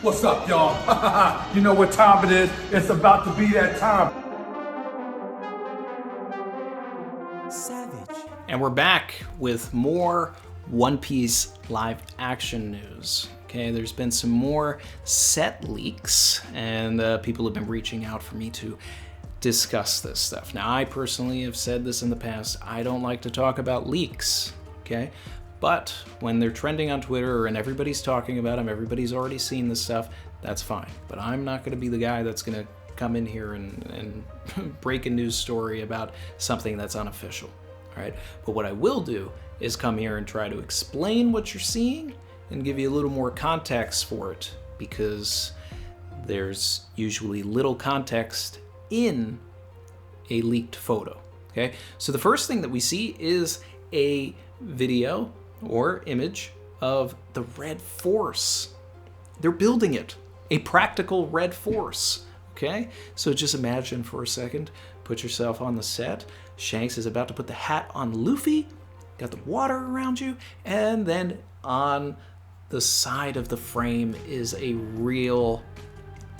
What's up, y'all? You know what time it is? It's about to be that time. Savage. And we're back with more One Piece live action news. Okay, there's been some more set leaks, and people have been reaching out for me to discuss this stuff. Now, I personally have said this in the past. I don't like to talk about leaks, okay? But when they're trending on Twitter and everybody's talking about them, everybody's already seen this stuff, that's fine. But I'm not going to be the guy that's going to come in here and break a news story about something that's unofficial, all right? But what I will do is come here and try to explain what you're seeing and give you a little more context for it, because there's usually little context in a leaked photo, okay? So the first thing that we see is a video or image of the Red Force. They're building it, a practical Red Force, okay? So just imagine for a second, put yourself on the set. Shanks is about to put the hat on Luffy, got the water around you, and then on the side of the frame is a real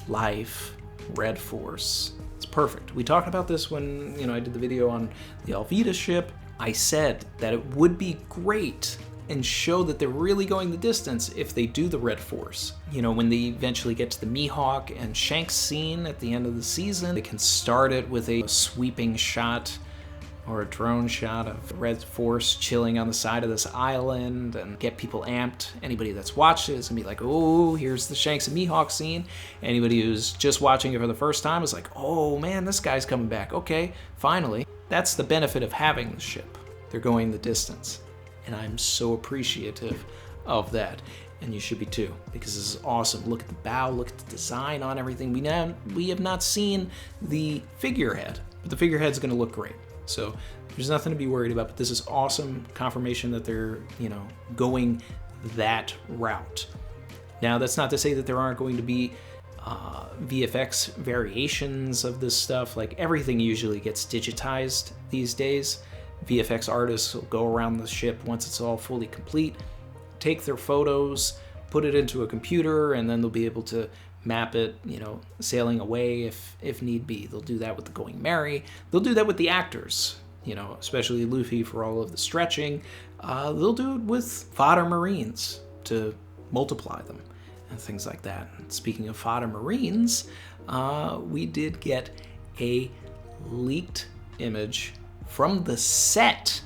life Red Force. It's perfect. We talked about this when, I did the video on the Alvida ship. I said that it would be great and show that they're really going the distance if they do the Red Force. When they eventually get to the Mihawk and Shanks scene at the end of the season, they can start it with a sweeping shot or a drone shot of Red Force chilling on the side of this island and get people amped. Anybody that's watched it is gonna be like, oh, here's the Shanks and Mihawk scene. Anybody who's just watching it for the first time is like, oh man, this guy's coming back. Okay, finally. That's the benefit of having the ship. They're going the distance. And I'm so appreciative of that. And you should be too, because this is awesome. Look at the bow, look at the design on everything. We have not seen the figurehead, but the figurehead's gonna look great. So there's nothing to be worried about, but this is awesome confirmation that they're, going that route. Now, that's not to say that there aren't going to be VFX variations of this stuff. Like, everything usually gets digitized these days. VFX artists will go around the ship once it's all fully complete, take their photos, put it into a computer, and then they'll be able to map it, sailing away if need be. They'll do that with the Going Merry. They'll do that with the actors, especially Luffy for all of the stretching. They'll do it with fodder marines to multiply them and things like that. And speaking of fodder marines, we did get a leaked image from the set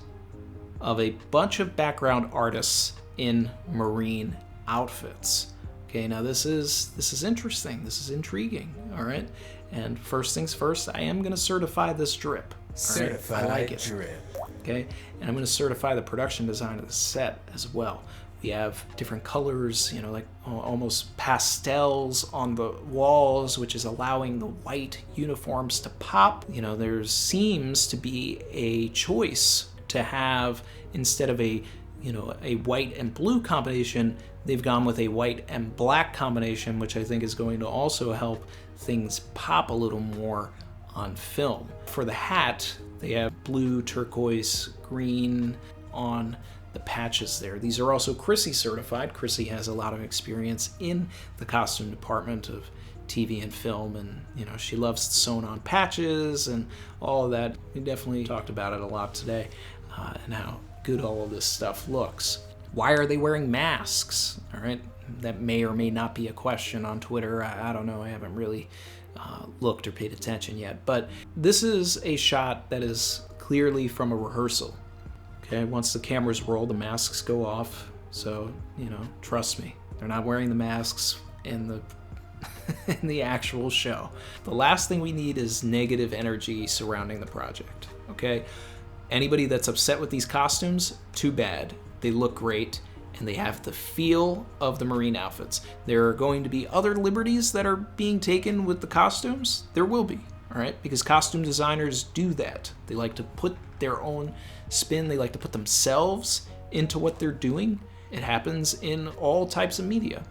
of a bunch of background artists in marine outfits. Okay, now this is interesting. This is intriguing, all right? And first things first, I am going to certify this drip. Certified I like it. drip. Okay, and I'm going to certify the production design of the set as well. We have different colors, like almost pastels on the walls, which is allowing the white uniforms to pop. There seems to be a choice to have, instead of a white and blue combination, they've gone with a white and black combination, which I think is going to also help things pop a little more on film. For the hat, they have blue, turquoise, green on the patches there. These are also Chrissy certified. Chrissy has a lot of experience in the costume department of TV and film, and she loves sewn on patches and all of that. We definitely talked about it a lot today, and how good all of this stuff looks. Why are they wearing masks? All right, that may or may not be a question on Twitter. I don't know. I haven't really looked or paid attention yet, but this is a shot that is clearly from a rehearsal. Okay, once the cameras roll, the masks go off. So, trust me, they're not wearing the masks in the in the actual show. The last thing we need is negative energy surrounding the project. Okay, anybody that's upset with these costumes, too bad. They look great, and they have the feel of the marine outfits. There are going to be other liberties that are being taken with the costumes. There will be, all right? Because costume designers do that. They like to put their own spin. They like to put themselves into what they're doing. It happens in all types of media.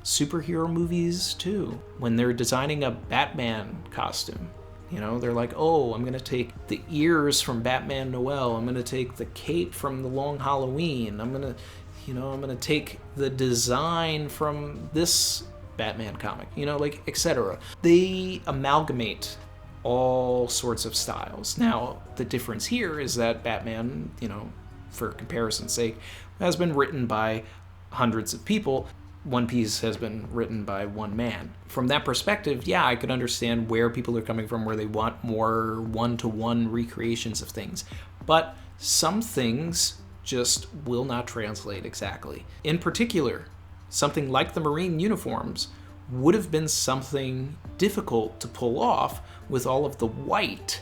Superhero movies, too. When they're designing a Batman costume, they're like, oh, I'm going to take the ears from Batman Noel. I'm going to take the cape from The Long Halloween. I'm going to take the design from this Batman comic, you know, like, etc. They amalgamate all sorts of styles. Now, the difference here is that Batman, you know, for comparison's sake, has been written by hundreds of people. One Piece has been written by one man. From that perspective, yeah, I could understand where people are coming from, where they want more one-to-one recreations of things. But some things just will not translate exactly. In particular, something like the Marine uniforms would have been something difficult to pull off with all of the white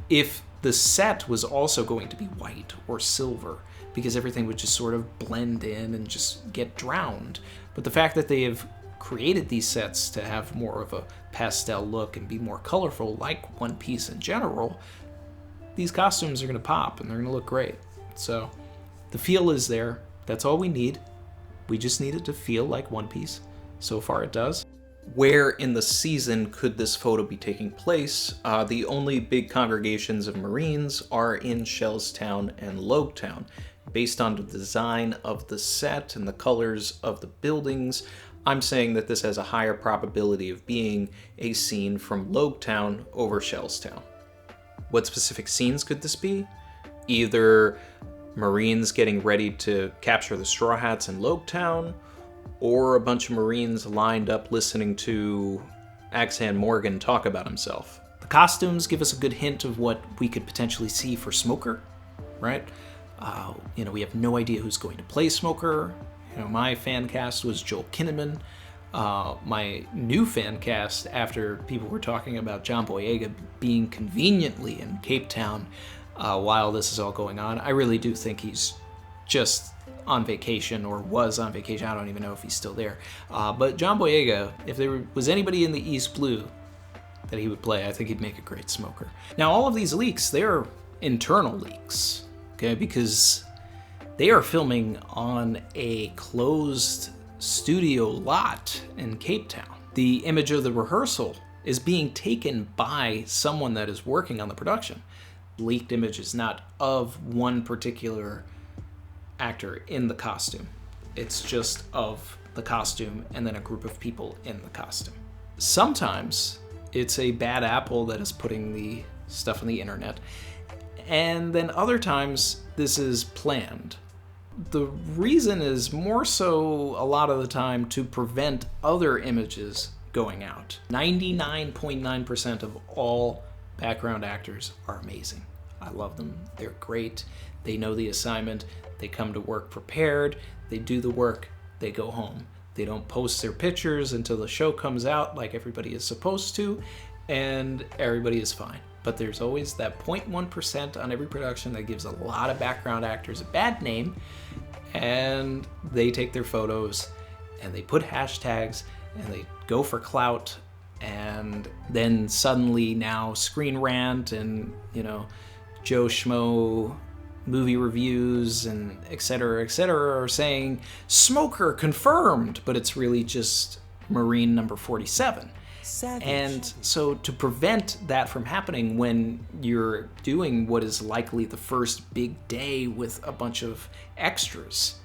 if the set was also going to be white or silver, because everything would just sort of blend in and just get drowned. But the fact that they have created these sets to have more of a pastel look and be more colorful, like One Piece in general, these costumes are going to pop and they're going to look great. So the feel is there. That's all we need. We just need it to feel like One Piece. So far it does. Where in the season could this photo be taking place? The only big congregations of Marines are in Shellstown and Loguetown. Based on the design of the set and the colors of the buildings, I'm saying that this has a higher probability of being a scene from Loguetown over Shellstown. What specific scenes could this be? Either Marines getting ready to capture the Straw Hats in Loguetown, or a bunch of Marines lined up listening to Axan Morgan talk about himself. The costumes give us a good hint of what we could potentially see for Smoker, right? You know, we have no idea who's going to play Smoker. You know, my fan cast was Joel Kinnaman. My new fan cast, after people were talking about John Boyega being conveniently in Cape Town while this is all going on, I really do think he's just on vacation, or was on vacation. I don't even know if he's still there. But John Boyega, if there was anybody in the East Blue that he would play, I think he'd make a great Smoker. Now, all of these leaks, they're internal leaks, okay, because they are filming on a closed studio lot in Cape Town. The image of the rehearsal is being taken by someone that is working on the production. Leaked image is not of one particular actor in the costume. It's just of the costume and then a group of people in the costume. Sometimes it's a bad apple that is putting the stuff on the internet, and then other times this is planned. The reason is more so a lot of the time to prevent other images going out. 99.9% of all background actors are amazing. I love them. They're great. They know the assignment. They come to work prepared. They do the work. They go home. They don't post their pictures until the show comes out like everybody is supposed to, and everybody is fine. But there's always that 0.1% on every production that gives a lot of background actors a bad name, and they take their photos and they put hashtags and they go for clout, and then suddenly now Screen Rant and, you know, Joe Schmo movie reviews and et cetera, are saying Smoker confirmed, but it's really just Marine number 47. Savage. And so to prevent that from happening when you're doing what is likely the first big day with a bunch of extras,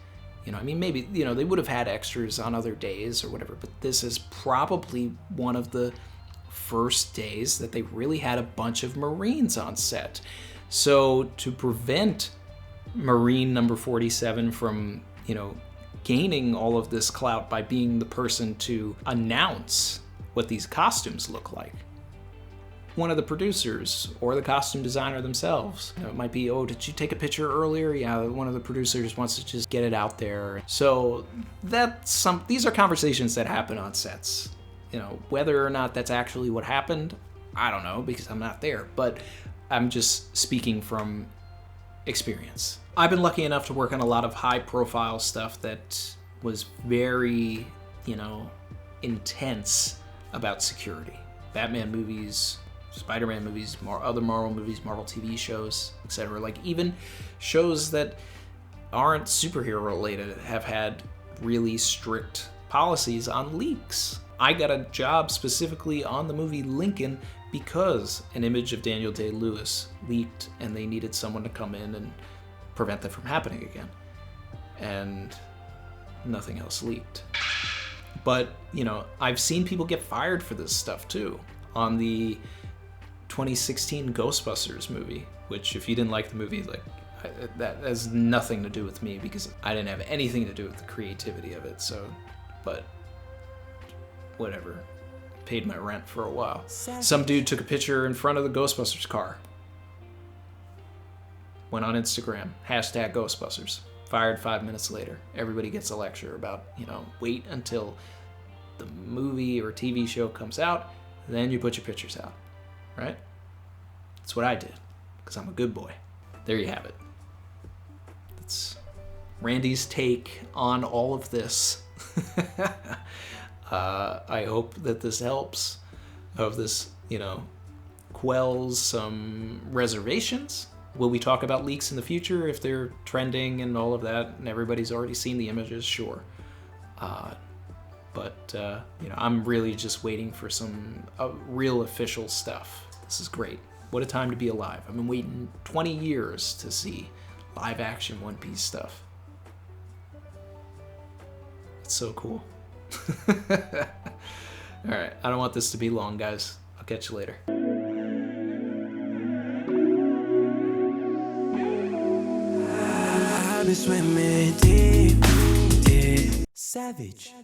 you know, I mean, maybe, you know, they would have had extras on other days or whatever, but this is probably one of the first days that they really had a bunch of Marines on set. So to prevent Marine number 47 from, you know, gaining all of this clout by being the person to announce what these costumes look like, one of the producers or the costume designer themselves, you know, it might be, oh, did you take a picture earlier? Yeah, one of the producers wants to just get it out there. So these are conversations that happen on sets. You know, whether or not that's actually what happened, I don't know, because I'm not there, but I'm just speaking from experience. I've been lucky enough to work on a lot of high profile stuff that was very, you know, intense about security. Batman movies, Spider-Man movies, other Marvel movies, Marvel TV shows, etc. Like even shows that aren't superhero related have had really strict policies on leaks. I got a job specifically on the movie Lincoln because an image of Daniel Day-Lewis leaked and they needed someone to come in and prevent that from happening again. And nothing else leaked. But, you know, I've seen people get fired for this stuff too. On the 2016 Ghostbusters movie, which if you didn't like the movie, like, that has nothing to do with me because I didn't have anything to do with the creativity of it. So, but whatever. Paid my rent for a while. Some dude took a picture in front of the Ghostbusters car. Went on Instagram, hashtag Ghostbusters. Fired 5 minutes later. Everybody gets a lecture about, you know, wait until the movie or TV show comes out, then you put your pictures out, right? That's what I did, because I'm a good boy. There you have it. That's Randy's take on all of this. I hope that this helps. I hope this, you know, quells some reservations. Will we talk about leaks in the future if they're trending and all of that and everybody's already seen the images? Sure. But you know, I'm really just waiting for some real official stuff. This is great. What a time to be alive. I've been waiting 20 years to see live action One Piece stuff. It's so cool. All right, I don't want this to be long, guys. I'll catch you later. I've been swimming deep, deep. Savage.